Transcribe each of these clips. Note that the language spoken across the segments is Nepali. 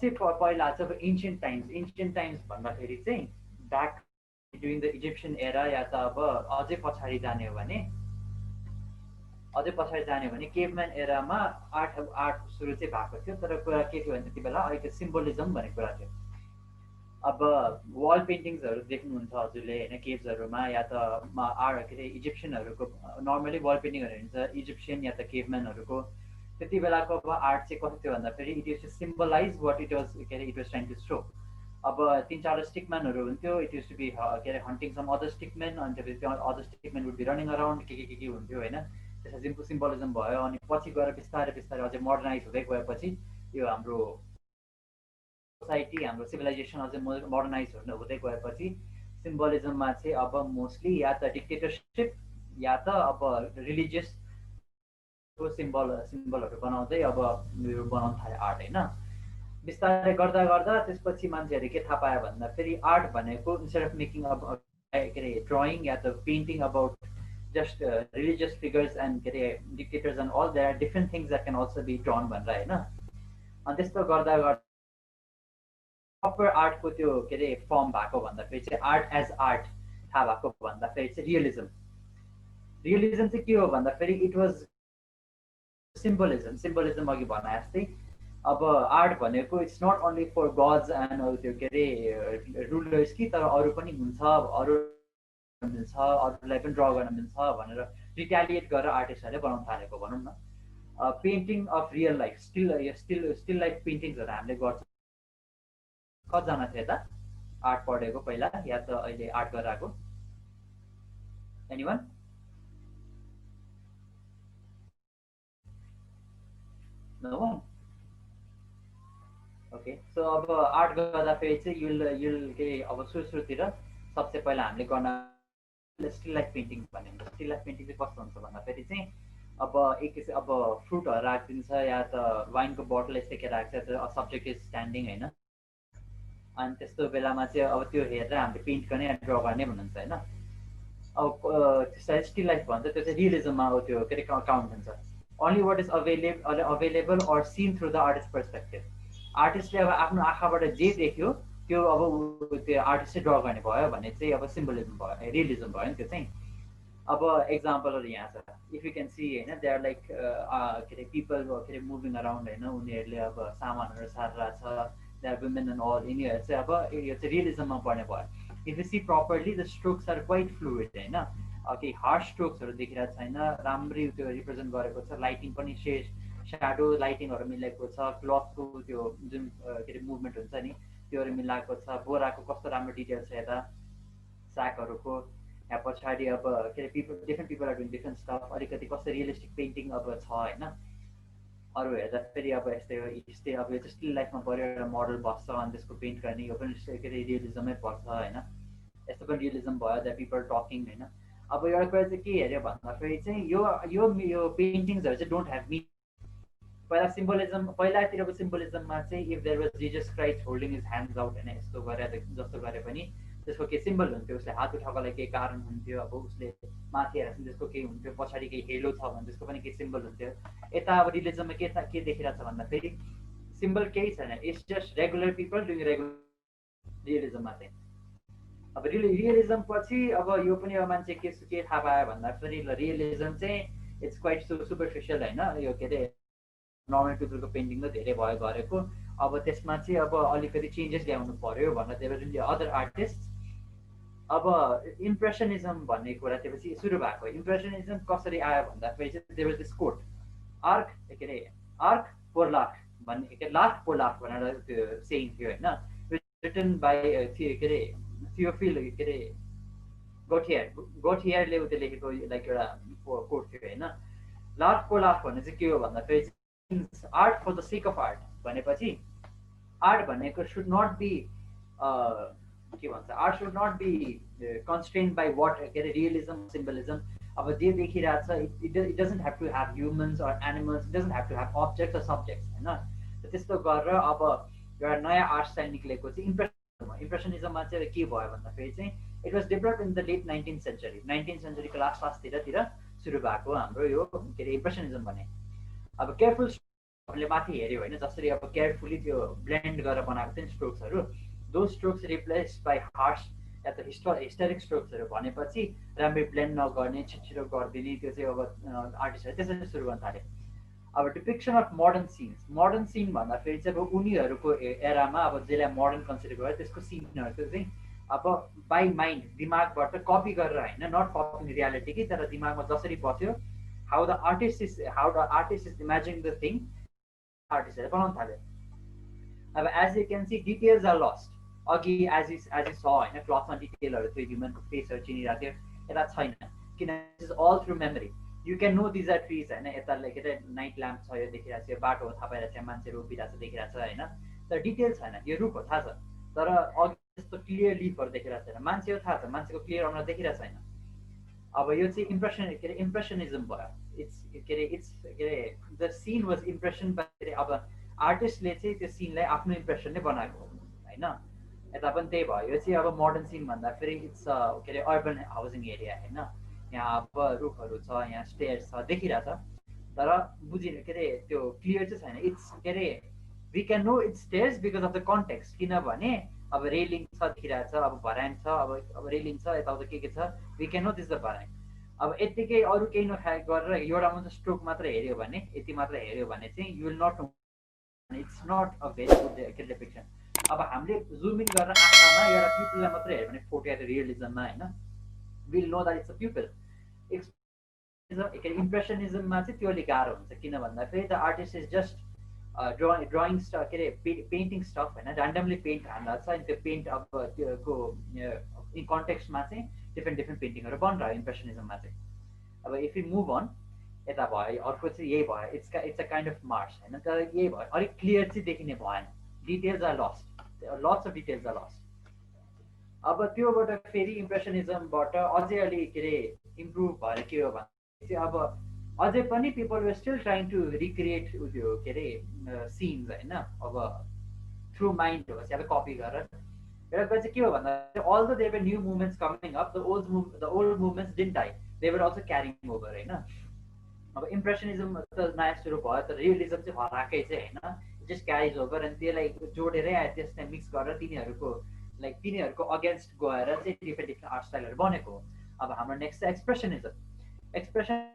सबसे पहिला चाहिँ अब एन्सियन्ट टाइम्स भन्दाखेरि चाहिँ back during the Egyptian era या त अब अझै पछाडि जाने हो भने केभम्यान एरामा आर्ट सुरु चाहिँ भएको थियो। तर कुरा के थियो भने त्यति बेला अहिले सिम्बोलिजम भन्ने कुरा थियो। अब वाल पेन्टिङ्सहरू देख्नुहुन्छ हजुरले होइन केभ्सहरूमा या त के अरे इजिप्सियनहरूको नर्मली वाल पेन्टिङहरू हेर्नुहुन्छ इजिप्सियन या त केभम्यानहरूको। त्यति बेलाको अब आर्ट चाहिँ कस्तो थियो भन्दाखेरि it use to symbolise what it was के अरे it was trying to show. अब 3-4 स्टिकम्यानहरू हुन्थ्यो, इट युज टु बी के अरे हन्टिङ सम अदर स्टिकम्यान, अनि त्यसपछि त्यो other stickman would be running around के हुन्थ्यो होइन। त्यसमा सिम्बलिजम भयो। अनि पछि गएर बिस्तारै अझै मोडर्नाइज हुँदै गएपछि यो हाम्रो सोसाइटी हाम्रो सिभिलाइजेसन अझै मोडर्नाइज हुँदै गएपछि सिम्बलिजममा चाहिँ अब मोस्टली या त डिक्टेटरसिप या त अब रिलिजियस सिम्बलहरू बनाउँदै अब यो बनाउन थाल्यो आर्ट होइन। बिस्तारै गर्दा त्यसपछि मान्छेहरूले के थाहा पायो भन्दाखेरि आर्ट भनेको इन्स्टेड अफ मेकिङ अब के अरे ड्रइङ या त painting about just religious figures and के अरे dictators and all, there are different things that can also be drawn भनेर होइन। अनि त्यस्तो गर्दा प्रपर आर्टको त्यो के अरे फर्म भएको भन्दाखेरि चाहिँ आर्ट एज आर्ट थाहा भएको भन्दाखेरि चाहिँ रियलिजम चाहिँ के हो भन्दाखेरि इट वाज सिम्बलिजम अघि भने जस्तै। अब आर्ट भनेको it's not only for gods and त्यो के अरे रुलर्स कि, तर अरू पनि हुन्छ, अरू मिल्छ, अरूलाई पनि ड्र गर्न मिल्छ भनेर रिट्यालिएट गरेर आर्टिस्टहरूले बनाउन थालेको भनौँ न। Painting of real life still life पेन्टिङ्सहरू हामीले गर्छौँ। कतिजना थियो त आर्ट पढेको पहिला या त अहिले आर्ट गरेर आएको? एनिवन? नो? ओके, सो अब आर्ट गर्दाखेरि चाहिँ युल के अब सुरुतिर सबसे पहिला हामीले गर्न स्टिल लाइफ पेन्टिङ भन्ने हुन्छ। स्टिल लाइफ पेन्टिङ चाहिँ कस्तो हुन्छ भन्दाखेरि चाहिँ अब फ्रुटहरू राखिदिन्छ या त वाइनको बोटल यस्तै के राख्छ, सब्जेक्ट इज स्ट्यान्डिङ होइन। अनि त्यस्तो बेलामा चाहिँ अब त्यो हेरेर हामीले पेन्ट गर्ने ड्र गर्ने भन्नुहुन्छ होइन। अब त्यसलाई स्टिल लाइफ भन्छ, त्यो चाहिँ रियलिजममा अब त्यो के अरे काउन्ट हुन्छ। Only what is available or seen through the artist perspective. आर्टिस्टले अब आफ्नो आँखाबाट जे देख्यो त्यो अब त्यो आर्टिस्टले ड्र गर्ने भयो भने चाहिँ अब सिम्बलिजम भयो, रियलिजम भयो नि त्यो चाहिँ। अब एक्जाम्पलहरू यहाँ छ, इफ यु क्यान सी होइन, दे आर लाइक के अरे पिपल के अरे मुभिङ अराउन्ड होइन, उनीहरूले अब सामानहरू सारेर छ, they are women and all, यिनीहरू चाहिँ अब यो चाहिँ रियलिजममा पर्ने भयो। If you see properly the strokes are quite fluid होइन, केही हार्ड स्ट्रोक्सहरू देखिरहेको छैन, राम्ररी त्यो रिप्रेजेन्ट गरेको छ, लाइटिङ पनि स्याडो लाइटिङहरू मिलेको छ, क्लथको त्यो जुन के अरे मुभमेन्ट हुन्छ नि त्योहरू मिलाएको छ, बोराको कस्तो राम्रो डिटेल छ यता सागहरूको या पछाडि अब के अरे different people are doing different stuff, अलिकति कस्तो रियलिस्टिक पेन्टिङ अब छ होइन। अरू हेर्दाखेरि अब यस्तै अब यो चाहिँ स्टिल लाइफमा पऱ्यो, एउटा मोडल बस्छ अनि त्यसको पेन्ट गर्ने, यो पनि के अरे रियलिजमै पर्छ होइन। यस्तो पनि रियलिजम भयो, द पिपल टकिङ होइन। अब एउटा कुरा चाहिँ के हेऱ्यो भन्दाखेरि चाहिँ यो पेन्टिङ्सहरू चाहिँ डोन्ट ह्याभ मिनिङ। पहिलातिरको सिम्बलिजममा चाहिँ if there was Jesus Christ holding his hands out होइन, यस्तो गरेर जस्तो गरे पनि त्यसको केही सिम्बल हुन्थ्यो, उसले हात उठाएको लागि केही कारण हुन्थ्यो, अब उसले माथि हेर्छ त्यसको केही हुन्थ्यो, पछाडि केही हेलो छ भने त्यसको पनि केही सिम्बल हुन्थ्यो। यता अब रिलिजममा के देखिरहेको छ भन्दाखेरि सिम्बल केही छैन, it's just regular people doing regular रियलिजममा चाहिँ। अब रियलिजम पछि अब यो पनि अब मान्छे के थाहा पायो भन्दाखेरि रियलिजम चाहिँ इट्स क्वाइट सुपरफिसियल होइन, यो के अरे नर्मल पिपलको पेन्टिङ त धेरै भयो गरेको, अब त्यसमा चाहिँ अब अलिकति चेन्जेस ल्याउनु पर्यो भनेर देयर जुन अदर आर्टिस्ट। अब इम्प्रेसनिजम भन्ने कुरा त्यसपछि सुरु भएको। इम्प्रेसनिजम कसरी आयो भन्दाखेरि चाहिँ there was this coat arc के अरे आर्क पोर लाख भन्ने के लाख पोर लाख भनेर त्यो सेइङ थियो होइन, रिटन बाई के अरे थियोफिल के अरे गोठियरले उसले लेखेको लाइक एउटा कोट थियो होइन। लाख पोर लाख भन्ने चाहिँ के हो भन्दाखेरि art for the sake of art भनेपछि आर्ट भनेको सुड नट बी के भन्छ, art should not be constrained by what के अरे रियलिजम सिम्बलिजम। अब जे देखिरहेछ it doesn't have to have humans or animals, it doesn't have to have objects or subjects होइन। त्यस्तो गरेर अब एउटा नयाँ आर्ट स्टाइल निक्लेको चाहिँ इम्प्रेसनिजममा चाहिँ के भयो भन्दाखेरि चाहिँ it was develop in the late 19th century, 19th सेन्चुरीको लास्टतिर सुरु भएको हाम्रो यो के अरे इम्प्रेसनिजम भने। अब केयरफुल हामीले माथि हेऱ्यो होइन जसरी अब केयरफुली त्यो ब्लेन्ड गरेर बनाएको थियो नि स्ट्रोक्सहरू, those strokes replace by horse या त हिस्टोरिक स्ट्रोक्सहरू भनेपछि राम्ररी ब्लेन्ड नगर्ने, छिटो गरिदिने, त्यो चाहिँ अब आर्टिस्टहरू त्यसरी सुरु गर्न थाल्यो। अब डिपिक्सन अफ मोडर्न सिन भन्दाखेरि चाहिँ अब उनीहरूको एरामा अब जसलाई मोडर्न कन्सिडर गर्यो त्यसको सिनहरूको चाहिँ अब बाई माइन्ड दिमागबाट कपी गरेर होइन, नट कपिङ रियालिटी कि, तर दिमागमा जसरी बस्यो how the artist is imagine the thing आर्टिस्टहरूले बनाउन थाल्यो। अब as you can see details are lost. अघि एज यु स होइन क्लथमा डिटेलहरू थियो, ह्युमनको फेसहरू चिनिरहेको थियो, यता छैन किन is all through memory. You can know these are trees होइन, यता के अरे नाइट ल्याम्प छ, यो देखिरहेको छ, बाटो थाहा पाइरहेको छ, मान्छेहरू उभिरहेको छ देखिरहेको छ होइन, तर डिटेल छैन। यो रुख हो थाहा छ तर अघि जस्तो क्लियर लिफहरू देखिरहेको छैन, मान्छे हो थाहा छ, मान्छेको क्लियर अनुहार देखिरहेको छैन। अब यो चाहिँ इम्प्रेसनिजम भयो। The scene was impression by, अब आर्टिस्टले चाहिँ त्यो सिनलाई आफ्नो इम्प्रेसनले बनाएको होइन, यता पनि त्यही भयो। यो चाहिँ अब मोडर्न सिन भन्दाखेरि इट्स के अरे अर्बन हाउसिङ एरिया होइन, यहाँ अब रुखहरू छ, यहाँ स्टेयर्स छ देखिरहेछ, तर बुझिने के अरे त्यो क्लियर चाहिँ छैन। इट्स के अरे we can know it's stairs because of the context, किनभने अब रेलिङ छ देखिरहेछ, अब भरान छ, अब रेलिङ छ, यताउता के छ, we can know this the भरान। अब यत्तिकै अरू केही नखाए गरेर एउटा मात्र स्ट्रोक मात्र हेऱ्यो भने, यति मात्र हेऱ्यो भने चाहिँ you will not know, it's not a very good depiction. अब हामीले जुम इन गरेर आँखामा एउटा पिपललाई मात्र हेऱ्यो भने फोटो या रियलिजममा होइन, will know that it's a people. इम्प्रेसनिजममा चाहिँ त्यो अलिक गाह्रो हुन्छ, किन भन्दाखेरि the artist is just drawing stuff के अरे पेन्टिङ स्टफ होइन, ऱ्यान्डमली पेन्ट हाल्दा छ अनि त्यो पेन्ट अब त्योको कन्टेक्स्टमा चाहिँ डिफ्रेन्ट पेन्टिङहरू बनिरह्यो इम्प्रेसनिजममा चाहिँ। अब इफ यु मुभ अन यता भयो, अर्को चाहिँ यही भयो, it's a kind of Mars होइन, तर यही भयो, अलिक क्लियर चाहिँ देखिने भएन, details are lost, lots of details are lost. अब त्योबाट फेरि इम्प्रेसनिजमबाट अझै अलिक के अरे इम्प्रुभ भएर के हो भने चाहिँ अब अझै पनि people were still trying to recreate त्यो के अरे सिन्स होइन, अब थ्रु माइन्ड होस् या त कपी गरेर। एउटा कुरा चाहिँ के हो भन्दा although there were new movements coming up, the old movements didn't die, they were also carrying over होइन। अब इम्प्रेसनिजम त नयाँ सुरु भयो, तर रियलिजम चाहिँ हराएकै चाहिँ होइन, जस्ट क्यारिज ओभर, अनि त्यसलाई जोडेरै आयो, त्यसलाई मिक्स गरेर तिनीहरूको अगेन्स्ट गएर चाहिँ डिफ्रेन्ट आर्ट स्टाइलहरू बनेको हो। अब हाम्रो नेक्स्ट चाहिँ एक्सप्रेसन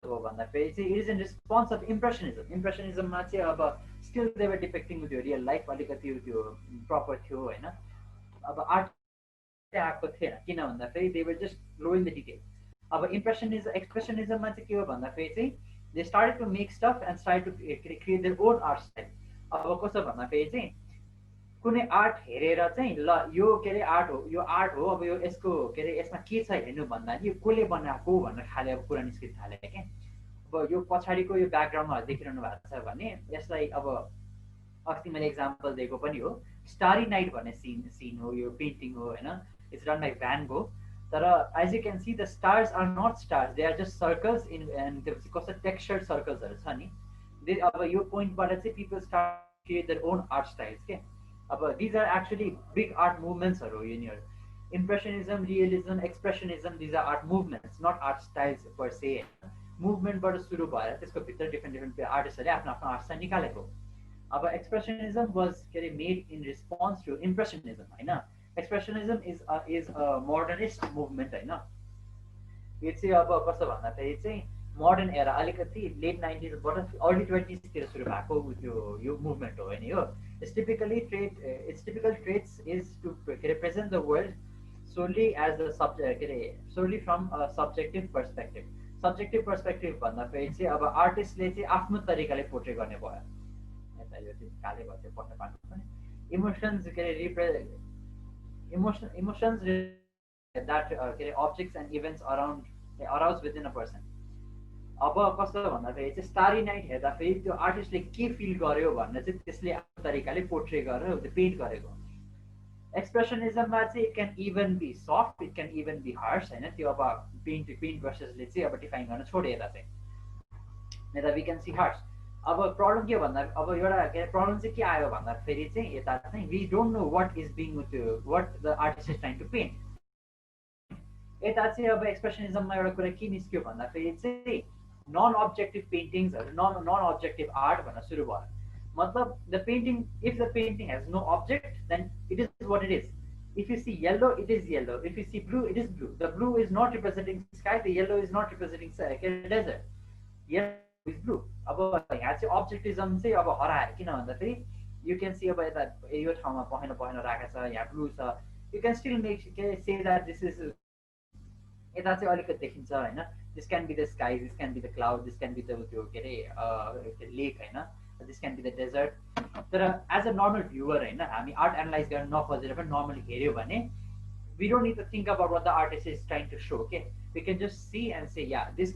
हो भन्दाखेरि चाहिँ it is in response of इम्प्रेसनिजममा चाहिँ अब स्टिल दे वर डिपेक्टिङ त्यो रियल लाइफ, अलिकति त्यो प्रपर थियो होइन। अब आर्ट आएको थिएन, किन भन्दाखेरि they were just glowing the detail. अब एक्सप्रेसनिजममा चाहिँ के हो भन्दाखेरि चाहिँ they started to make stuff and start to create their own art style. अब कस्तो भन्दाखेरि चाहिँ कुनै आर्ट हेरेर चाहिँ ल यो के अरे आर्ट हो, यो आर्ट हो, अब यो यसको के अरे यसमा के छ हेर्नु भन्दा यो कसले बनाएको भनेर खाले अब कुरा निस्किन थाले क्या। अब यो पछाडिको यो ब्याकग्राउन्डमा देखिरहनु भएको छ भने यसलाई अब अस्ति मैले एक्जाम्पल दिएको पनि हो, स्टारी नाइट भन्ने सिन हो, यो पेन्टिङ हो होइन, it's done by Van Gogh. तर as you can see the stars are not stars, they are just circles in, and त्यसपछि कस्तो टेक्स्चर्ड सर्कल्सहरू छ नि। अब यो पोइन्टबाट चाहिँ people start create their own art styles के। अब these are actually big art मुभमेन्ट्सहरू हो यिनीहरू, impressionism, realism, expressionism, these are art movements, not art styles per se. मुभमेन्टबाट सुरु भएर त्यसको भित्र डिफ्रेन्ट आर्टिस्टहरूले आफ्नो आफ्नो आर्ट स्टाइल निकालेको। अब एक्सप्रेसनिजम वाज के अरे मेड इन रिस्पोन्स टु इम्प्रेसनिजम होइन। एक्सप्रेसनिजम इज अ मोडर्निस्ट मुभमेन्ट होइन। यो चाहिँ अब कस्तो भन्दाखेरि चाहिँ मोडर्न एरा अलिकति लेट 90sबाट अर्ली 20sतिर सुरु भएको यो मुभमेन्ट हो होइन। यो its typical traits is to represent the world solely as the subject, solely from a subjective perspective. Subjective perspective भन्दाखेरि चाहिँ अब आर्टिस्टले चाहिँ आफ्नो तरिकाले पोर्ट्रे गर्ने भयो। यता यो चाहिँ काले भयो त्यो पढ्न पाएको पनि emotions emotions that objects and events arouse within a person. अब कस्तो भन्दाखेरि चाहिँ स्टारी नाइट हेर्दाखेरि त्यो आर्टिस्टले के फिल गर्यो भनेर चाहिँ त्यसले आफ्नो तरिकाले पोर्ट्रे गरेर त्यो पेन्ट गरेको। एक्सप्रेसनिजममा चाहिँ it can even be soft, it can even be harsh होइन। त्यो अब पेन्ट ब्रसेसले चाहिँ अब डिफाइन गर्न छोड्यो यता चाहिँ, यता वी क्यान सी हार्स। अब प्रब्लम के भन्दा अब एउटा प्रब्लम चाहिँ के आयो भन्दाखेरि चाहिँ यता चाहिँ we don't know what is being what the artist is trying to paint. यता चाहिँ अब एक्सप्रेसनिजममा एउटा कुरा के निस्क्यो भन्दाखेरि चाहिँ नन अब्जेक्टिभ पेन्टिङ्सहरू नन अब्जेक्टिभ आर्ट भन्न सुरु भयो. मतलब the painting, if the painting has no object then it is what it is. If you see yellow, it is yellow. If you see blue, it is blue. The blue is not representing sky. The yellow is not representing desert. Yellow is blue. अब यहाँ चाहिँ अब्जेक्टिजम चाहिँ अब हरायो. किन भन्दाखेरि you can see अब यता यो ठाउँमा पहेँलो पहेँलो राखेको छ, यहाँ ब्लू छ. You can still say that this is यता चाहिँ अलिकति देखिन्छ हैन. This can be the sky, this can be the cloud, this can be the त्यो के अरे लेक हैन. This can be the desert. तर एज अ नर्मल भ्युवर हैन, हामी आर्ट एनालाइज गर्न नखोजेर पनि नर्मली हेऱ्यो भने we don't need to think about what the artist is trying to show. Okay, we can just see and say yeah, these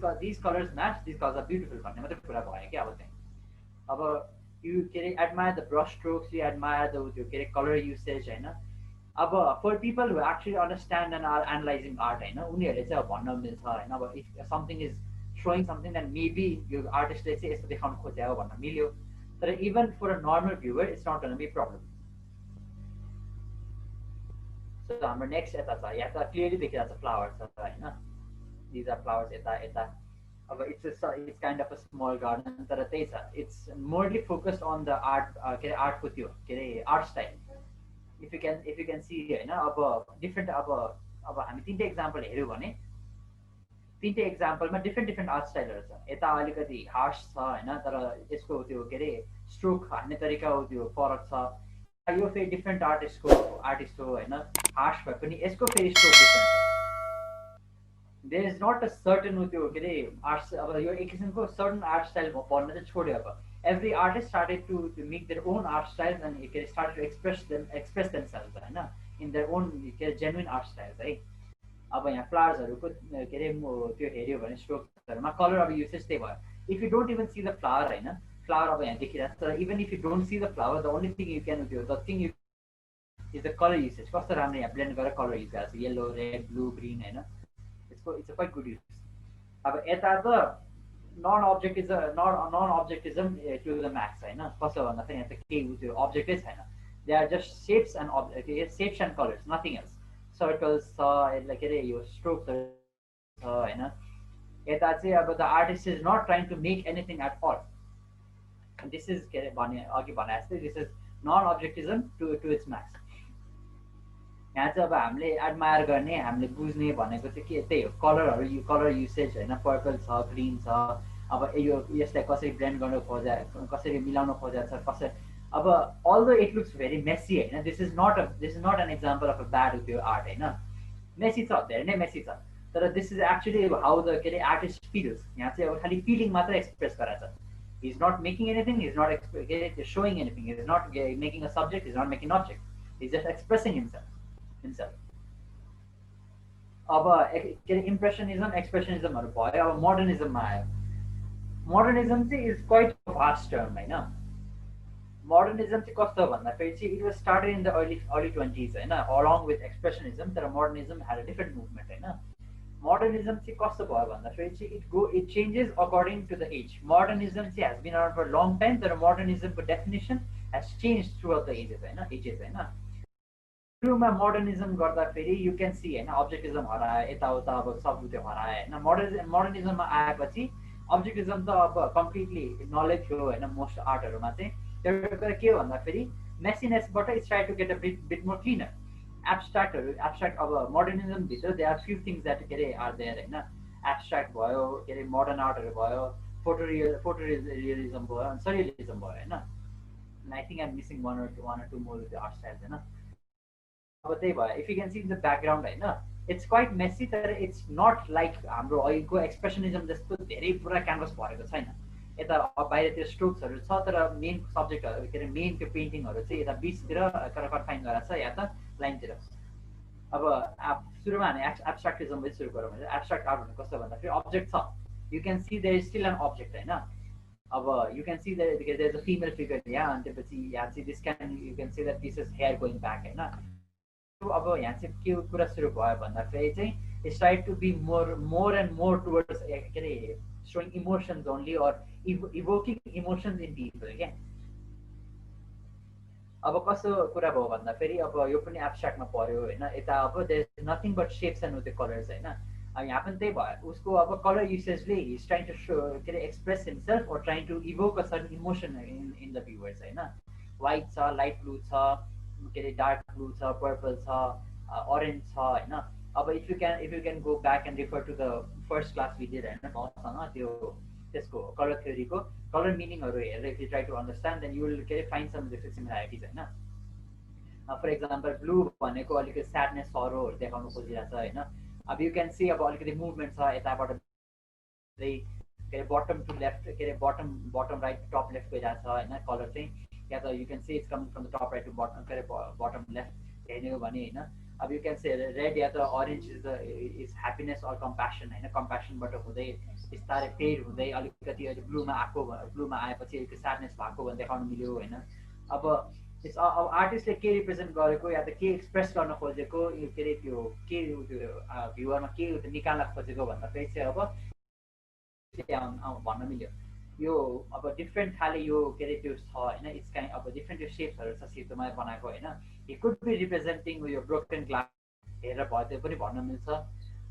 colors match, these colors are beautiful भन्ने मात्रै कुरा भयो के. अब चाहिँ अब you can admire the brush strokes, you admire the त्यो color usage हैन. अब for people who actually understand and are analyzing art हैन, उनीहरूले चाहिँ अब भन्न मिल्छ हैन. अब if something is showing something, then maybe यो आर्टिस्टले चाहिँ यस्तो देखाउन खोजेको भन्न मिल्यो. But even for a normal viewer, it's not going to be a problem. So our next yata clearly because the flowers are these are flowers it's kind of a small garden. It's morely focused on the art art art style. If you can see different हामी तीनटा example हेर्यो भने तीनटै एक्जाम्पलमा डिफ्रेन्ट आर्ट स्टाइलहरू छ. यता अलिकति हार्श छ हैन, तर यसको त्यो के अरे स्ट्रोक हान्ने तरिका हो त्यो फरक छ. यो फेरि डिफ्रेन्ट आर्टिस्ट हो हैन, हार्श भए पनि यसको फेरि स्ट्रोक डिफ्रेन्ट छ. There is not a certain त्यो के अरे आर्ट. अब यो एक किसिमको सर्टेन आर्ट स्टाइल भन्न चाहिँ छोड्यो. अब every artist started to make their own art style and के अरे स्टार्टेड टु एक्सप्रेस देमसेल्भ हैन इन देयर ओन के अरे जेन्युइन आर्ट स्टाइल है. अब यहाँ फ्लावर्सहरूको के अरे त्यो हेऱ्यो भने स्ट्रोक्सहरूमा कलर अब युसेज त्यही भयो. If you don't even see the flower हैन, फ्लावर अब यहाँ देखिरहेको छ, तर even if you don't see the flower, the only thing you can त्यो the thing you is the colour usage. कस्तो राम्रो यहाँ ब्लेन्ड गरेर कलर युज गरेको छ, येल्लो, रेड, ब्लू, ग्रिन हैन. It's a quite good use. अब यता त non objectism to the max हैन. कस्तो भन्दा चाहिँ यहाँ त केही त्यो अब्जेक्टै छैन. They are just shapes and colours, nothing else. Circles छ, यसलाई के अरे यो स्ट्रोक्सहरू छ हैन. यता चाहिँ अब the artist is not trying to make anything at all. This is के अरे भने अघि भने जस्तै this is non objectism to its max. यहाँ चाहिँ अब हामीले एडमायर गर्ने, हामीले बुझ्ने भनेको चाहिँ के त्यही हो, कलर युसेज हैन. पर्पल छ, ग्रिन छ. अब यो यसलाई कसरी ब्लेन्ड गर्न खोजा, कसरी मिलाउन खोजा छ, कसरी अब although it looks very messy हैन, this is not an example of a bad with your art हैन. मेसी छ, धेरै नै मेसी छ, तर this is actually how the के अरे आर्टिस्ट feels. यहाँ चाहिँ अब खाली फिलिङ मात्र express गराछ. He is not making anything, he is not showing anything, he is not making a subject, he is not making an object, he is just expressing himself. अब के अरे इम्प्रेसनिजम एक्सप्रेसनिजमहरू भयो. अब मोडर्निजममा आयो. मोडर्निजम चाहिँ इज क्वाइट भास्ट टर्म हैन. मोडर्निजम चाहिँ कस्तो भन्दाखेरि चाहिँ it was started in the early 20s हैन, अलङ विथ एक्सप्रेसनिजम. तर modernism had a different movement हैन. मोडर्निजम चाहिँ कस्तो भयो भन्दाखेरि चाहिँ it changes according to the age. Modernism चाहिँ has been around for long time, तर मोडर्निजमको definition has change throughout the ages हैन. सुरुमा मोडर्निजम गर्दाखेरि यु क्यान सी हैन, अब्जेक्टिजम हरायो, यताउता अब सब त्यो हरायो हैन. मोडर्निजममा आएपछि अब्जेक्टिजम त अब कम्प्लिटली नलेज थियो हैन मोस्ट आर्टहरूमा चाहिँ. तर के हो भन्दाखेरि मेसिनेसबाट it's try to get a bit more cleaner. Abstract अब मोडर्निजम भित्र they are few things that के अरे आर देयर हैन. एब्स्ट्राक्ट भयो, के अरे मोडर्न आर्टहरू भयो, फोटोरियलिजम भयो, अनि सरियलिजम भयो हैन. I think I'm missing one or two more the art styles हैन. अब त्यही भयो. If you can see in the background हैन, इट्स क्वाइट मेसी, तर इट्स नट लाइक हाम्रो अहिलेको एक्सप्रेसनिजम जस्तो धेरै पुरा क्यानभस भरेको छैन. यता बाहिर त्यो स्ट्रोक्सहरू छ, तर मेन सब्जेक्टहरू के अरे मेन त्यो पेन्टिङहरू चाहिँ यता बिचतिर कन्फाइन गरेर छ, या त लाइनतिर. अब सुरुमा हामी एब्स्ट्राक्टिजमले सुरु गरौँ भने एब्स्ट्राक्ट आर्ट भनेको कस्तो भन्दाखेरि अब्जेक्ट छ, you can see there is still an object हैन. अब you can see there is a female figure यहाँ, अनि त्यसपछि यहाँ चाहिँ this can you can see that this is hair going back हैन. अब यहाँ चाहिँ के कुरा सुरु भयो भन्दाखेरि चाहिँ it's try to be more and more towards के अरे showing emotions only or evoking emotions in people क्या. अब कस्तो कुरा भयो भन्दाखेरि अब यो पनि एब्स्ट्राक्टमा पर्यो हैन. यता अब there is nothing but shapes and with the colours हैन. यहाँ पनि त्यही भयो उसको अब कलर युसेजले इज ट्राइङ टु सो के अरे एक्सप्रेस हिमसेल्फ और trying to evoke a certain emotion in the viewers होइन व्हाइट छ लाइट ब्लू छ के अरे डार्क ब्लू छ पर्पल छ अरेन्ज छ होइन अब if you can go back and refer to the first class we did होइन मसँग त्यो त्यसको कलर थ्योरीको कलर मिनिङहरू हेरेर if you try to understand then you will के अरे फाइन्ड सम सिमिल्यारिटिज होइन फर एक्जाम्पल ब्लू भनेको अलिकति स्याडनेस सरोहरू देखाउनु खोजिरहेको छ होइन अब यु क्यान सी अब अलिकति मुभमेन्ट छ यताबाट चाहिँ के अरे बटम टु लेफ्ट के अरे बटम राइट टप लेफ्ट गइरहेको छ होइन कलर चाहिँ या त you can see it's coming from the top right to bottom के अरे बटम लेफ्ट हेर्ने हो भने होइन अब यु क्यान से रेड या त orange is happiness or compassion होइन कम्प्यासनबाट हुँदै बिस्तारै फेड हुँदै अलिकति अहिले ब्लूमा आएपछि अलिकति स्याडनेस भएको भने देखाउनु मिल्यो होइन अब अब आर्टिस्टले के रिप्रेजेन्ट गरेको या त के एक्सप्रेस गर्न खोजेको के अरे त्यो के भ्युवरमा के निकाल्न खोजेको भन्दाखेरि चाहिँ अब भन्न मिल्यो यो अब डिफ्रेन्ट खाले यो के अरे त्यो छ होइन इट्स काइन्ड अब डिफ्रेन्ट यो सेप्सहरू छ सेतोमा बनाएको होइन हि कुड बी रिप्रेजेन्टिङ यो ब्रोकन ग्लास हेरेर भयो त्यो पनि भन्न मिल्छ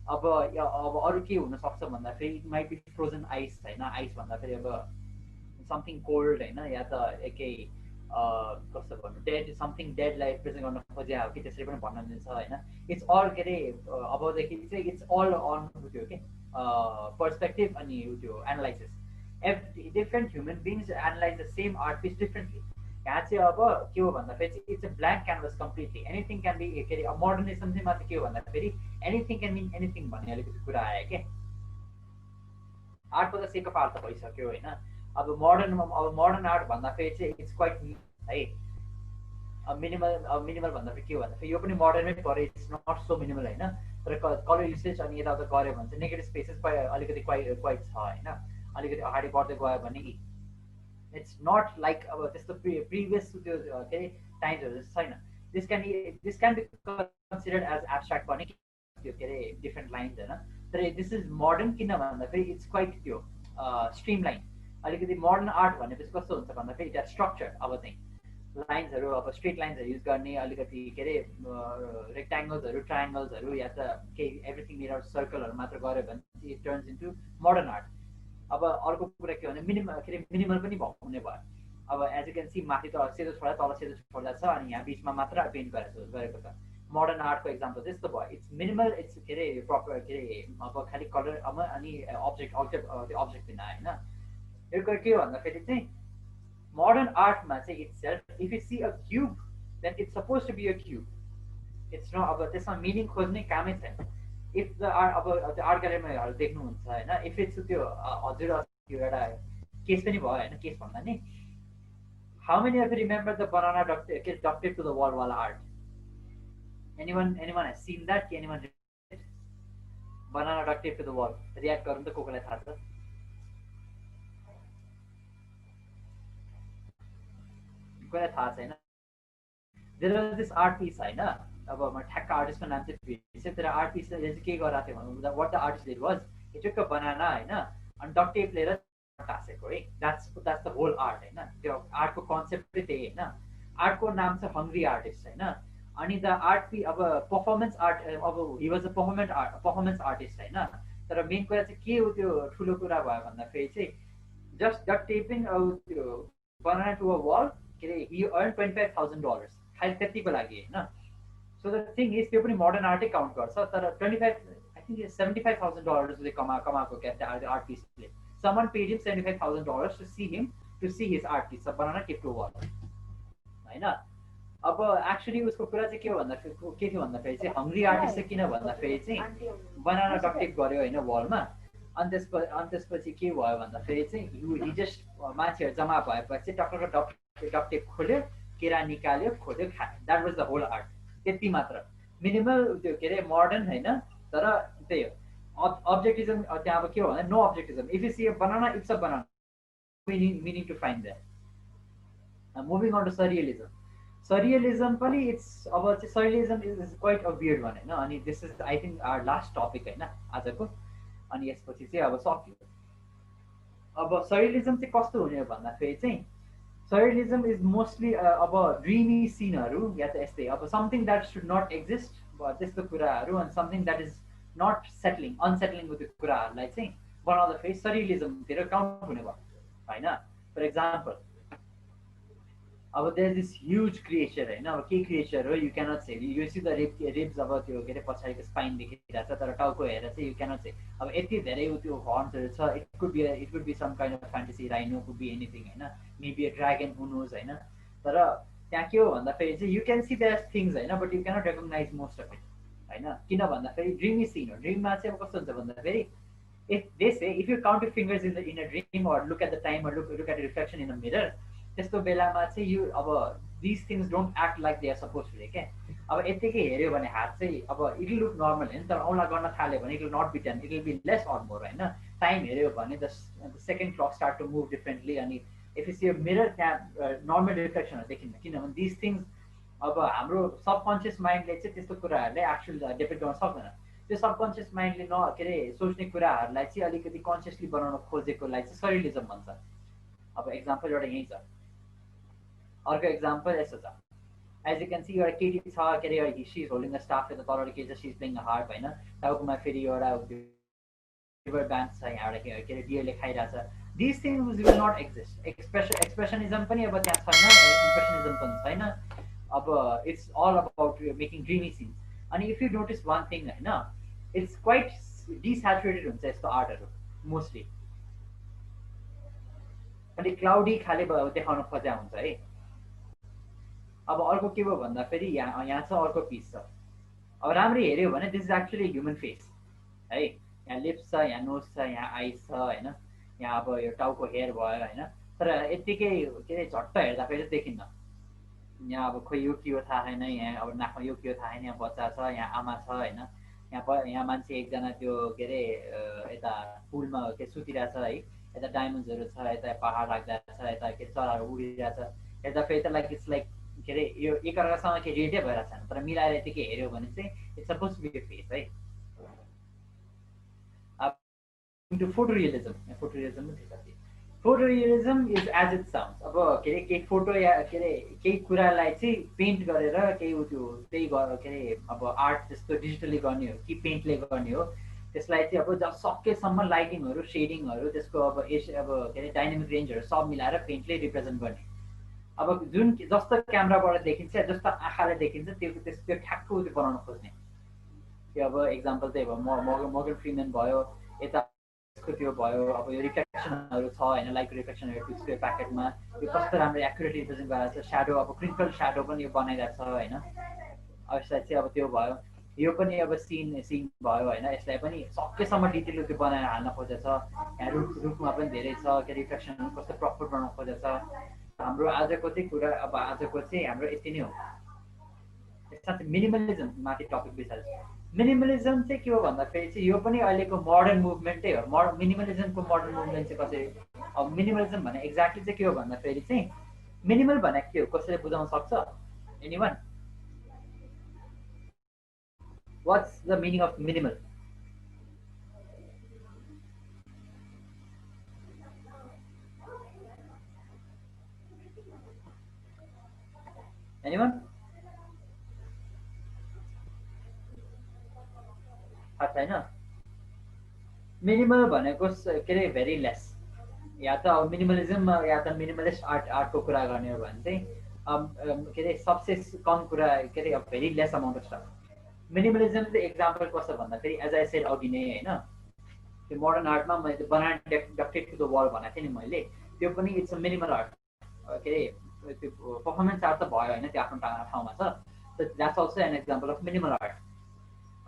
अब अरू के हुनसक्छ भन्दाखेरि it might be frozen ice होइन आइस भन्दाखेरि अब समथिङ कोल्ड होइन या त एकै कस्तो भन्नु डेड समथिङ डेडलाई रिप्रेजेन्ट गर्न खोजे हो कि त्यसरी पनि भन्न मिल्छ होइन इट्स अल के अरे अबदेखि चाहिँ इट्स अल अन त्यो के पर्सपेक्टिभ अनि त्यो analysis different human beings analyse the same art piece differently यहाँ चाहिँ अब के हो भन्दाखेरि चाहिँ it's a blank canvas completely anything can be के अरे मोडर्निजम चाहिँ मात्र के हो भन्दाखेरि एनिथिङ क्यान मिन एनिथिङ भन्ने अलिकति कुरा आयो क्या आर्टको त सेक अफ आर्ट त भइसक्यो होइन अब मोडर्न आर्ट भन्दाखेरि चाहिँ इट्स क्वाइट है मिनिमल भन्दाखेरि के हो भन्दाखेरि यो पनि मोडर्नै पऱ्यो इट्स नट सो मिनिमल होइन तर कलर युसेज अनि यताउता गऱ्यो भने चाहिँ नेगेटिभ स्पेसेस अलिकति क्वाइट छ होइन अलिकति अगाडि बढ्दै गयो भने इट्स नट लाइक अब त्यस्तो प्रिभियस त्यो के अरे टाइम्सहरू जस्तो छैन this can be considered as abstract पनि त्यो के अरे डिफ्रेन्ट लाइन्स होइन तर दिस इज मोडर्न किन भन्दाखेरि इट्स क्वाइट त्यो स्ट्रिम लाइन अलिकति मोडर्न आर्ट भनेपछि कस्तो हुन्छ भन्दाखेरि इट स्ट्रक्चर अब चाहिँ लाइन्सहरू अब स्ट्रेट लाइन्सहरू युज गर्ने अलिकति के अरे रेक्ट्याङ्गल्सहरू ट्रायङ्गल्सहरू या त केही एभ्रिथिङ मिरर सर्कलहरू मात्र गऱ्यो भने it turns into modern art अब अर्को कुरा के भने मिनिमल पनि हुने भयो अब एज यु क्यान सी माथि त सेतो छोडा तल सेतो छोड्दा छ अनि यहाँ बिचमा मात्र पेन्ट गरेको छ मोडर्न आर्टको एक्जाम्पल त्यस्तो भयो इट्स मिनिमल इट्स के अरे प्रपर के अरे अब खालि कलर अब अनि अब्जेक्ट दिन होइन एउटा के भन्दाखेरि चाहिँ मोडर्न आर्टमा चाहिँ it's self if you see a cube then it's suppose to be a cube it's न अब त्यसमा मिनिङ खोज्ने कामै छैन इफ द आर्ट अब त्यो आर्ट ग्यालेरीमा देख्नुहुन्छ होइन इफ इट्स त्यो हजुर त्यो एउटा केस पनि भयो होइन केस भन्दा नि how many of remember the banana ducted to the wall वाला art anyone has seen that कि anyone banana ducted to the wall react गर्नु त कोलाई थाहा छ कोलाई थाहा छैन there was this art piece होइन अब म ठ्याक्क आर्टिस्टको नाम चाहिँ बिर्सेँ तर आर्ट पिसले चाहिँ के गराएको थियो भन्नु what the artist did was it took a banana होइन अनि डक्ट टेप लिएर टाँसेको है द्याट्स द होल आर्ट होइन त्यो आर्टको कन्सेप्ट चाहिँ त्यही होइन आर्टको नाम चाहिँ हङ्ग्री आर्टिस्ट होइन अनि द आर्ट पी अब पर्फर्मेन्स आर्ट अब he was a performance artist होइन तर मेन कुरा चाहिँ के हो त्यो ठुलो कुरा भयो भन्दाखेरि चाहिँ जस्ट डक्ट टेपिङ त्यो बनाना टु अ वल के अरे हि अर्न $25,000 खालि त्यतिको लागि होइन सो द थिङ इज त्यो पनि मोडर्न आर्टै काउन्ट गर्छ तर $75,000 कमाएको क्या आर्ट पिसले someone paid him $75,000 to see his art piece banana tape to wall होइन अब एक्चुअली उसको कुरा चाहिँ के हो भन्दाखेरि के थियो भन्दाखेरि चाहिँ हङ्ग्री आर्टिस्ट चाहिँ किन भन्दाखेरि चाहिँ बनाना डक्ट टेप गर्यो होइन वलमा अनि त्यसपछि के भयो भन्दाखेरि चाहिँ हि जस्ट मान्छेहरू जम्मा भएपछि टक्क डक्ट टेप खोल्यो केरा निकाल्यो खोल्यो that was the whole art त्यति मात्र मिनिमल त्यो के अरे मोडर्न होइन तर त्यही हो अब्जेक्टिजम त्यहाँ अब के हो भने no objectism if you see a banana it's a banana meaning to find that moving on to surrealism पनि इट्स अब चाहिँ surrealism is quite a weird one होइन अनि this is I think our last topic होइन आजको अनि यसपछि चाहिँ अब सक्यो अब सरियलिजम चाहिँ कस्तो हुने भन्दाखेरि चाहिँ सरियलिजम इज मोस्टली अब ड्रिमी सिनहरू या त यस्तै अब something that should not exist त्यस्तो कुराहरू अनि something that is not settling अनसेटलिङको त्यो कुराहरूलाई चाहिँ बनाउँदाखेरि सरियलिजमतिर काउन्ट हुने भयो होइन. फर एक्जाम्पल अब देयर दिस ह्युज क्रिएचर होइन, अब के क्रिएचर हो यु क्यानट से, यो सिधा रिब्स अब त्यो के अरे पछाडिको स्पाइन देखिरहेको छ तर टाउको हेरेर चाहिँ यु क्यानट से. अब यति धेरै त्यो हर्न्सहरू छ, it could be some kind of fantasy, rhino could be anything होइन, maybe a dragon who knows होइन. तर त्यहाँ के हो भन्दाखेरि चाहिँ you can see their things होइन, but you cannot recognise most of it होइन. किन भन्दाखेरि ड्रिमी सिन हो. ड्रिममा चाहिँ अब कस्तो हुन्छ भन्दाखेरि if they say if you count your fingers in a dream or look at the time or look at a reflection in a mirror, त्यस्तो बेलामा चाहिँ यु अब this things don't act like they are suppose to क्या. अब यत्तिकै हेऱ्यो भने हात चाहिँ अब इट विल लुक नर्मल होइन, तर औँला गर्न थाल्यो भने it will not be ten, it will be less or more होइन. टाइम हेऱ्यो भने the second clock start to move differently. अनि इफ यु सी यो मिरर त्यहाँ नर्मल रिफ्लेक्सनहरू देखिन्न, किनभने दिस थिङ्स अब हाम्रो सबकन्सियस माइन्डले चाहिँ त्यस्तो कुराहरूलाई एक्चुअल डिपेक्ट गर्न सक्दैन. त्यो सबकन्सियस माइन्डले के अरे सोच्ने कुराहरूलाई चाहिँ अलिकति कन्सियसली बनाउन खोजेकोलाई चाहिँ सरियलिजम भन्छ. अब एक्जाम्पल एउटा यहीँ छ. अर्को एक्जाम्पल यस्तो छ, एज यु क्यान सी एउटा केटी छ के अरे she is holding a staff, यता तल के छ she is playing a harp होइन. टाउकोमा फेरि एउटा रिभर ब्यान्ड छ, यहाँ एउटा के अरे डियरले खाइरहेछ. This things will not exist. Expressionism पनि अब त्यहाँ छैन, इम्प्रेसनिजम पनि छैन. अब it's all about making dreamy scenes. अनि if you notice one thing होइन, इट्स क्वाइट डिस्याचुरेटेड हुन्छ यस्तो आर्टहरू मोस्टली. अनि क्लाउडी खाले देखाउन खोजा हुन्छ है. अब अर्को के भयो भन्दाखेरि यहाँ छ अर्को पिस छ. अब राम्ररी हेऱ्यो भने this is actually human face है. यहाँ लिप्स छ, यहाँ नोज छ, यहाँ आइज छ होइन, यहाँ अब यो टाउको हेयर भयो होइन. तर यत्तिकै के अरे झट्ट हेर्दाखेरि चाहिँ देखिन्न. यहाँ अब खोइ यो के हो थाहा छैन, यहाँ अब नाकमा यो के हो थाहा छैन, यहाँ बच्चा छ, यहाँ आमा छ होइन. यहाँ मान्छे एकजना त्यो के अरे यता पुलमा के सुतिरहेछ है. यता डायमन्ड्सहरू छ, यता पहाड राख्दा छ, यता के चराहरू उडिरहेछ. हेर्दाखेरि त लाइक इट्स लाइक के अरे यो एकअर्कासँग के रेटै भइरहेको छैन, तर मिलाएर यतिकै हेऱ्यो भने चाहिँ it's suppose to be a face है. अब फोटो रियलिजम पनि ठिक छ. Photo realism is as it sounds. अब के अरे केही फोटो या के अरे केही कुरालाई चाहिँ पेन्ट गरेर केही त्यो त्यही के अरे अब आर्ट जस्तो डिजिटली गर्ने हो कि पेन्टले गर्ने हो, त्यसलाई चाहिँ अब सकेसम्म लाइटिङहरू सेडिङहरू त्यसको अब अब के अरे डाइनामिक रेन्जहरू सब मिलाएर पेन्टले रिप्रेजेन्ट गर्ने. अब जुन जस्तो क्यामेराबाट देखिन्छ जस्तो आँखाले देखिन्छ त्यो ठ्याक्क त्यो बनाउन खोज्ने. त्यो अब इक्जाम्पल चाहिँ अब मोर्गन फ्रिमन भयो, यता त्यो भयो. अब यो रिफ्लेक्सनहरू छ होइन, लाइक रिफ्लेक्सनहरू त्यसको प्याकेटमा यो कस्तो राम्रो एक्युरेटली रिप्रेजेन्ट गरेको छ. स्याडो अब क्रिङ्कल स्याडो पनि यो बनाइरहेको छ होइन. अब यसलाई चाहिँ अब त्यो भयो, यो पनि अब सिन भयो होइन. यसलाई पनि सकेसम्म डिटेल त्यो बनाएर हाल्न खोजेको छ. यहाँ रुखमा पनि धेरै छ के रिफ्लेक्सनहरू कस्तो प्रपर बनाउन खोजेको छ. हाम्रो आजको चाहिँ कुरा अब आजको चाहिँ हाम्रो यति नै हो. साथै मिनिमलिजम माथि टपिक बिचार. मिनिमलिजम चाहिँ के हो भन्दाखेरि चाहिँ यो पनि अहिलेको मोडर्न मुभमेन्टै हो. मिनिमलिजमको मोडर्न मुभमेन्ट चाहिँ कसरी, अब मिनिमलिजम भने एक्ज्याक्टली चाहिँ के हो भन्दाखेरि चाहिँ मिनिमल भनेको के हो कसैले बुझाउन सक्छ? Anyone? What's the meaning of minimal? Anyone? थाहा छैन? मिनिमल भनेको के अरे भेरी लेस. या त अब मिनिमलिजम या त मिनिमलिस्ट आर्टको कुरा गर्ने हो भने चाहिँ के अरे सबसे कम कुरा के अरे very less amount of stuff. Minimalism चाहिँ एक्जाम्पल कस्तो भन्दाखेरि एज आई सेड अघि नै होइन, त्यो मोडर्न आर्टमा मैले banana ducted to the wall भनेको थिएँ नि मैले, त्यो पनि इट्स अ मिनिमल आर्ट. के अरे त्यो पर्फर्मेन्स आर्ट त भयो होइन, त्यो आफ्नो ठाउँमा छ. That's also an example of minimal art.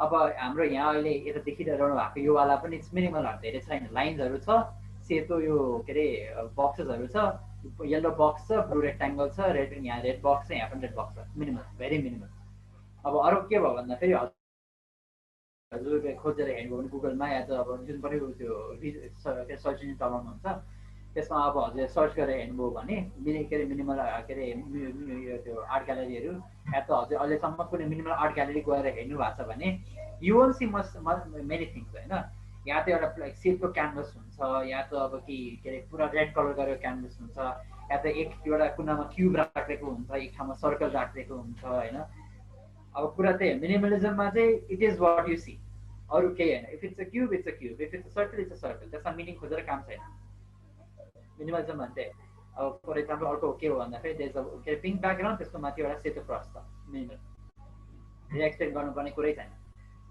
अब हाम्रो यहाँ अहिले यता देखिरहनु भएको योवाला पनि इट्स मिनिमल आर्ट. धेरै छैन, लाइन्सहरू छ, सेतो यो के अरे बक्सेसहरू छ, येल्लो बक्स छ, ब्लू रेक्ट्याङ्गल छ, यहाँ रेड बक्स छ, यहाँ पनि रेड बक्स छ. Minimal, very minimal. अब अरू के भयो भन्दाखेरि हजुर खोजेर हेर्नुभयो भने गुगलमा या त अब जुन पनि त्यो सर्च इन्जिन चलाउनुहुन्छ त्यसमा अब हजुर सर्च गरेर हेर्नुभयो भने के अरे मिनिमल के अरे त्यो आर्ट ग्यालेरीहरू या त हजुर अहिलेसम्म कुनै मिनिमल आर्ट ग्यालेरी गएर हेर्नु भएको छ भने you will see many things होइन. या त एउटा सेपको क्यानभस हुन्छ, या त अब के अरे पुरा रेड कलर गरेको क्यानभस हुन्छ, या त एउटा कुनामा क्युब राखेको हुन्छ, एक ठाउँमा सर्कल राखेको हुन्छ होइन. अब कुरा त्यही मिनिमलिजममा चाहिँ it is what you see. अरू केही होइन. If it's a cube it's a cube, if it's a circle it's a circle. त्यसमा मिनिङ खोजेर काम छैन. मिनिमलिजम भन्थे अब फर इक्जाम्पल अर्को के हो भन्दाखेरि देयर इज के पिङ्क ब्याकग्राउन्ड, त्यसको माथि एउटा सेतो क्रस छ. मिनिमल एक्सप्लेन गर्नुपर्ने कुरै छैन.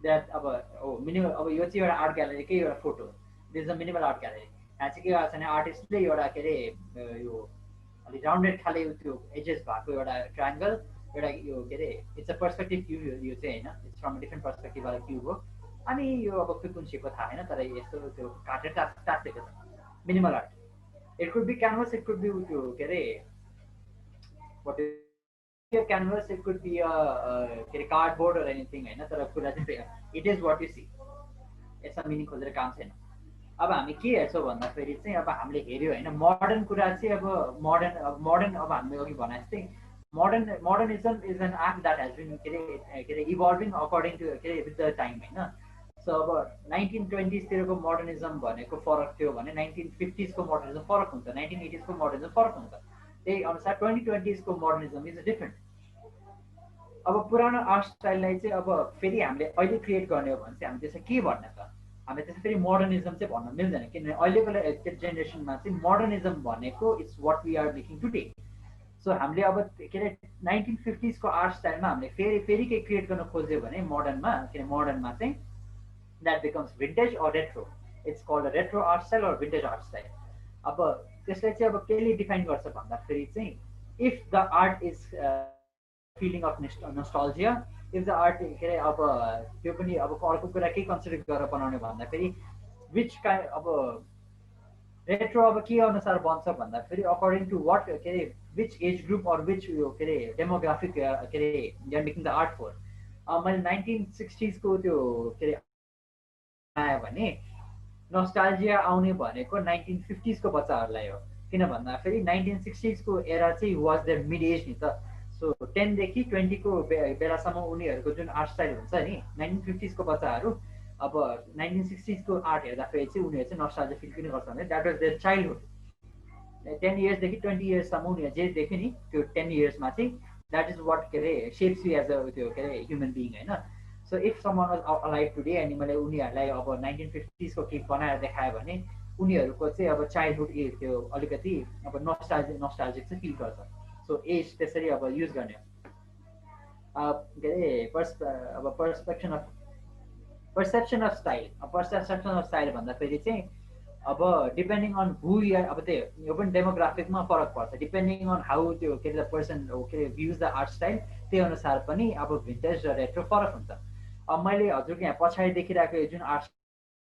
द्याट अब हो मिनिमल. अब यो चाहिँ एउटा आर्ट ग्यालरीकै एउटा photo. This is a minimal art gallery. यहाँ चाहिँ के भएको छ भने आर्टिस्टले एउटा के अरे यो अलिक राउन्डेड खाले त्यो एजेस भएको एउटा ट्रायङ्गल, एउटा यो के अरे इट्स अ पर्सपेक्टिभ क्युब. यो चाहिँ होइन, इट्स फ्रम डिफ्रेन्ट पर्सपेक्टिभवाला क्युब हो. अनि यो अब खोइ कुन सेपको थाहा होइन, तर यस्तो त्यो काटेर टाँसेको छ. Minimal art. It could be canvas, it could be के अरे what is a canvas, it could be a cardboard or anything होइन. तर कुरा चाहिँ it is what you see. यसमा मिनिङ खोजेर काम छैन. अब हामी के हेर्छौँ भन्दाखेरि चाहिँ अब हामीले हेऱ्यो होइन मोडर्न कुरा चाहिँ अब मोडर्न अब हामीले अघि भने जस्तै modernism is an art that has been के अरे इभल्भिङ अकर्डिङ टु के अरे विथ द टाइम होइन. सो अब 1920तिरको मोडर्निजम भनेको फरक थियो भने 1950को मोडर्निजम फरक हुन्छ, 1980को मोडर्निजम फरक हुन्छ. त्यही अनुसार 2020को मोडर्निजम इज डिफ्रेन्ट. अब पुरानो आर्ट स्टाइललाई चाहिँ अब फेरि हामीले अहिले क्रिएट गर्ने हो भने चाहिँ हामी त्यसमा के भन्ने त, हामीले त्यसमा फेरि मोडर्निजम चाहिँ भन्न मिल्दैन. किनभने अहिलेको जेनेरेसनमा चाहिँ मोडर्निजम भनेको it's what we are making today. So हामीले अब के अरे 1950को आर्ट स्टाइलमा हामीले फेरि केही क्रिएट गर्न खोज्यो भने मोडर्नमा, किन मोडर्नमा चाहिँ that becomes vintage or retro. It's called a retro art style or vintage art style. अब त्यसलाई चाहिँ अब केले डिफाइन गर्छ भन्दाखेरि चाहिँ if the art is feeling of nostalgia, if the art के अरे अब त्यो पनि अब अर्को कुरा के कन्सिडर गरेर बनाउने भन्दाखेरि which kind अब रेट्रो अब के अनुसार बन्छ भन्दाखेरि अकर्डिङ टु वाट के अरे which age group or which यो के अरे डेमोग्राफिक के अरे you're making the art for. मैले 1960को त्यो के अरे आयो भने नस्टाल्जिया आउने भनेको 1950को बच्चाहरूलाई हो. किन भन्दाखेरि 1960को एरा चाहिँ वाज द मिड एज नि त. सो 10 देखि 20को बेलासम्म उनीहरूको जुन आर्ट स्टाइल हुन्छ नि 1950को बच्चाहरू अब 1960को आर्ट हेर्दाखेरि चाहिँ उनीहरू चाहिँ नस्टाल्जिया फिल पनि गर्छ भने द्याट वाज देयर चाइल्डहुड. 10 इयर्सदेखि 20 इयर्ससम्म उनीहरू जे देख्यो नि त्यो 10 इयर्समा चाहिँ द्याट इज वाट के अरे सेप्स यु एज अ त्यो के अरे ह्युमन बिइङ होइन. So if someone was alive today अनि मैले उनीहरूलाई अब 1950को क्लिप बनाएर देखाएँ भने उनीहरूको चाहिँ अब चाइल्डहुड त्यो अलिकति अब नस्टाल्जिक चाहिँ फिल गर्छ. सो एज त्यसरी अब युज गर्ने के अरे अब perception of style. Perception of style भन्दाखेरि चाहिँ अब डिपेन्डिङ अन हु यु अब त्यो यो पनि डेमोग्राफिकमा फरक पर्छ. डिपेन्डिङ अन हाउ त्यो के अरे द पर्सन के अरे भ्युज द आर्ट स्टाइल त्यही अनुसार पनि अब भिन्टेज र रेट्रो फरक हुन्छ. अब मैले हजुरको यहाँ पछाडि देखिरहेको यो जुन आर्ट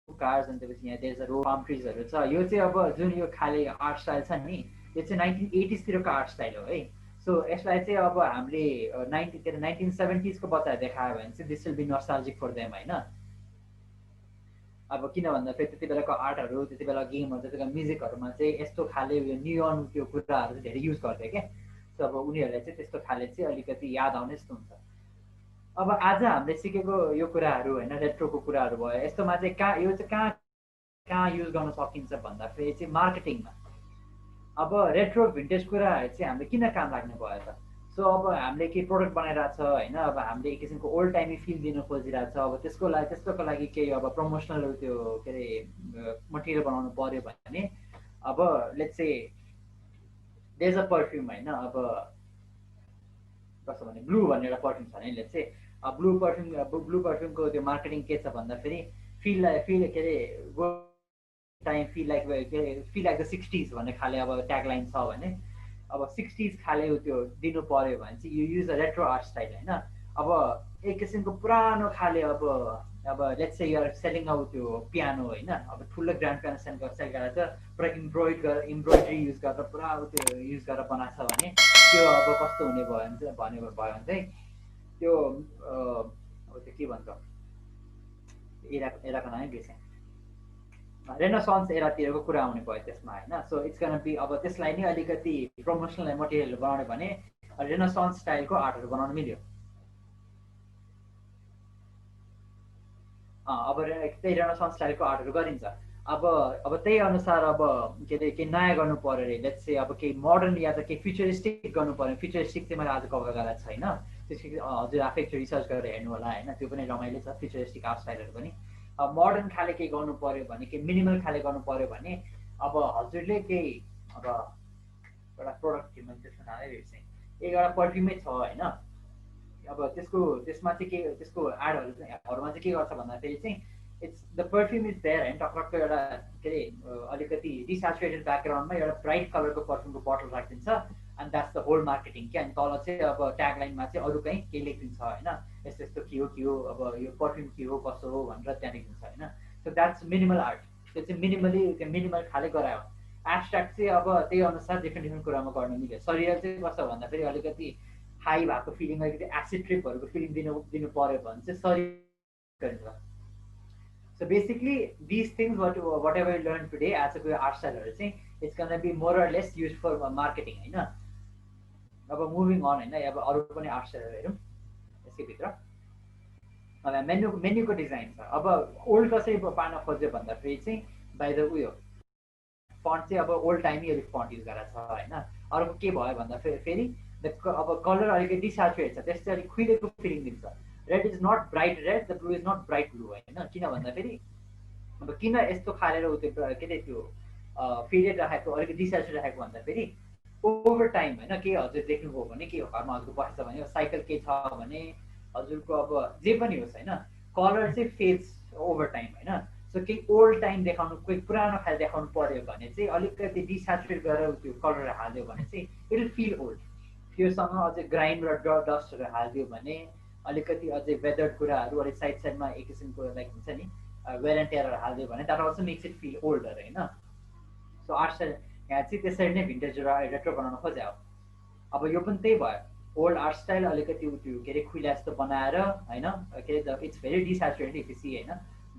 कार्स अनि त्यसपछि यहाँ देयर रो पाम ट्रिजहरू छ, यो चाहिँ अब जुन यो खाले आर्ट स्टाइल छ नि यो चाहिँ 1980तिरको आर्ट स्टाइल हो है. सो यसलाई चाहिँ अब हामीले 1970को बच्चाहरू देखायो भने चाहिँ this will be nostalgic for them होइन. अब किन भन्दा फेरि त्यति बेलाको आर्टहरू त्यति बेला गेमहरू त्यति बेला म्युजिकहरूमा चाहिँ यस्तो खाले नियन त्यो कुराहरू चाहिँ धेरै युज गर्थे क्या. सो अब उनीहरूलाई चाहिँ त्यस्तो खाले चाहिँ अलिकति याद आउने जस्तो हुन्छ. अब आज हामीले सिकेको यो कुराहरू होइन रेट्रोको कुराहरू भयो यस्तोमा चाहिँ यो चाहिँ कहाँ युज गर्न सकिन्छ भन्दाखेरि चाहिँ मार्केटिङमा. अब रेट्रो भिन्टेज कुराहरू चाहिँ हामीले किन काम लाग्ने भयो त. सो अब हामीले केही प्रोडक्ट बनाइरहेको छ होइन, अब हामीले एक किसिमको ओल्ड टाइमी फिल दिन खोजिरहेको छ. अब त्यस्तोको लागि केही अब प्रमोसनल त्यो के अरे मटेरियल बनाउनु पर्यो भने अब let's say there is a perfume होइन. अब कस्तो भने ब्लू भन्ने एउटा पर्फ्युम छ नि लेट्स से ब्लू पर्फ्युमको त्यो मार्केटिङ के छ भन्दाखेरि फिल के अरे time feel like the 60s भन्ने खाले अब ट्यागलाइन छ भने अब 60s खाले त्यो दिनु पर्यो भने चाहिँ you use a retro art style होइन. अब एक किसिमको पुरानो खाले अब let's say you are selling out त्यो पियानो होइन, अब ठुलो ग्रान्ड पियानो सेल गरेर चाहिँ पुरा इम्ब्रोइड्री युज गरेर पुरा त्यो युज गरेर बनाएको छ भने त्यो अब कस्तो हुने भयो भने चाहिँ त्यो अब त्यो के भन्छ एराको नामै बिर्सेँ, रेनेसान्स एरातिरको कुरा आउने भयो त्यसमा होइन. सो इट्स गन बी अब त्यसलाई नै अलिकति प्रमोसनल मटेरियलहरू बनाउने भने रेनेसान्स स्टाइलको आर्टहरू बनाउनु मिल्यो. अब त्यही रेनेसान्स स्टाइलको आर्टहरू गरिन्छ. अब त्यही अनुसार अब के अरे केही नयाँ गर्नु पऱ्यो अरे लेट्स से अब केही मोडर्न या त केही फ्युचरिस्टिक गर्नु पऱ्यो. फ्युचरिस्टिक चाहिँ मैले आज कभर गरेको छैन. त्यसको हजुर आफै एकचोटि रिसर्च गरेर हेर्नु होला होइन, त्यो पनि रमाइलो छ फ्युचरिस्टिक आर्ट स्टाइलहरू पनि। मोडर्न खाले केही गर्नु पऱ्यो भने, केही मिनिमल खाले गर्नु पऱ्यो भने अब हजुरले केही अब एउटा प्रोडक्ट मैले त्यसको नामै बिर्सेँ, एउटा पर्फ्युमै छ होइन, अब त्यसमा चाहिँ के त्यसको एडहरूमा चाहिँ के गर्छ भन्दाखेरि चाहिँ it's the perfume is there होइन, टक्रक्क एउटा के अरे अलिकति डिसेचुरेटेड ब्याकग्राउन्डमा एउटा ब्राइट कलरको पर्फ्युमको बटल राखिदिन्छ and that's the whole marketing क्या। अनि तल चाहिँ अब ट्यागलाइनमा चाहिँ अरू कहीँ केही लेखिदिन्छ होइन, यस्तो यस्तो के हो अब यो पर्फ्युम के हो कसो हो भनेर त्यहाँ लेखिदिन्छ होइन। सो द्याट्स मिनिमल आर्ट, त्यो चाहिँ मिनिमल खाले गरायो। एब्स्ट्राक्ट चाहिँ अब त्यही अनुसार डिफ्रेन्ट कुरामा गर्न मिल्यो। शरीर चाहिँ कस्तो भन्दाखेरि अलिकति हाई भएको फिलिङ, अलिकति एसिड ट्रिपहरूको फिलिङ दिनु पऱ्यो भने चाहिँ शरीर गरिन्छ। So basically these things whatever you learn today as a art styler चाहिँ it's gonna be more or less used for marketing होइन। अब मुभिङ अन होइन, अब अरू पनि आर्ट स्टाइलहरू हेरौँ यसकै भित्र। अब मेन्युको डिजाइन छ। अब ओल्ड कसरी पार्न खोज्यो भन्दाखेरि चाहिँ बाइ द उयो फन्ट चाहिँ अब ओल्ड टाइमै अलिक फन्ट युज गरेर छ होइन। अर्को के भयो भन्दा फेरि अब कलर अलिकति डिसेचुरेट छ, त्यसले अलिक खुइलेको फिलिङ दिन्छ। Red is not bright red, the blue is not bright blue होइन। किन भन्दाखेरि अब किन यस्तो खालेर त्यो के अरे त्यो फेडेड राखेको अलिकति डिसेचुरेट राखेको भन्दाखेरि ओभर टाइम होइन के हजुर देख्नुभयो भने के घरमा हजुर बसेछ भने साइकल के छ भने हजुरको अब जे पनि होस् होइन, कलर चाहिँ फेड्स ओभर टाइम होइन। सो केही ओल्ड टाइम देखाउनु, कोही पुरानो खाले देखाउनु पऱ्यो भने चाहिँ अलिकति डिसेचुरेट गरेर त्यो कलर हालिदियो भने चाहिँ इट विल फिल ओल्ड। त्योसँग अझै ग्राइन्ड र डस्टहरू हालिदियो भने अलिकति अझै वेदर्ड कुराहरू अलिक साइडमा एक किसिमको लाइक हुन्छ नि वेयर एन्ड टेयरहरू हालिदियो भने that also makes it feel older होइन। सो आर्ट स्टाइल यहाँ चाहिँ त्यसरी नै भिन्टेज र रेट्रो बनाउन खोज्यो। अब यो पनि त्यही भयो, ओल्ड आर्ट स्टाइल अलिकति त्यो के अरे खुइला जस्तो बनाएर होइन, के अरे it's very desaturated if you see होइन।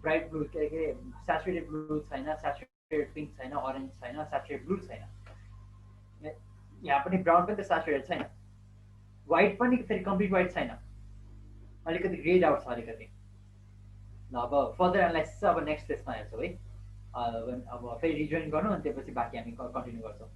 ब्राइट ब्लू के अरे सेचुरेटेड ब्लू छैन, सेचुरेटेड पिङ्क छैन, अरेन्ज छैन, सेचुरेटेड ब्लू छैन, यहाँ पनि ब्राउन पनि त सेचुरेटेड छैन, व्हाइट पनि फेरि कम्प्लिट व्हाइट छैन, अलिकति ग्रेड आउट छ अलिकति। अब फर्दर एनालाइसिस चाहिँ अब नेक्स्ट स्टेजमा हेर्छौँ है। अब फेरि रिजोइन गर्नु अनि त्यसपछि बाँकी हामी कन्टिन्यू गर्छौँ।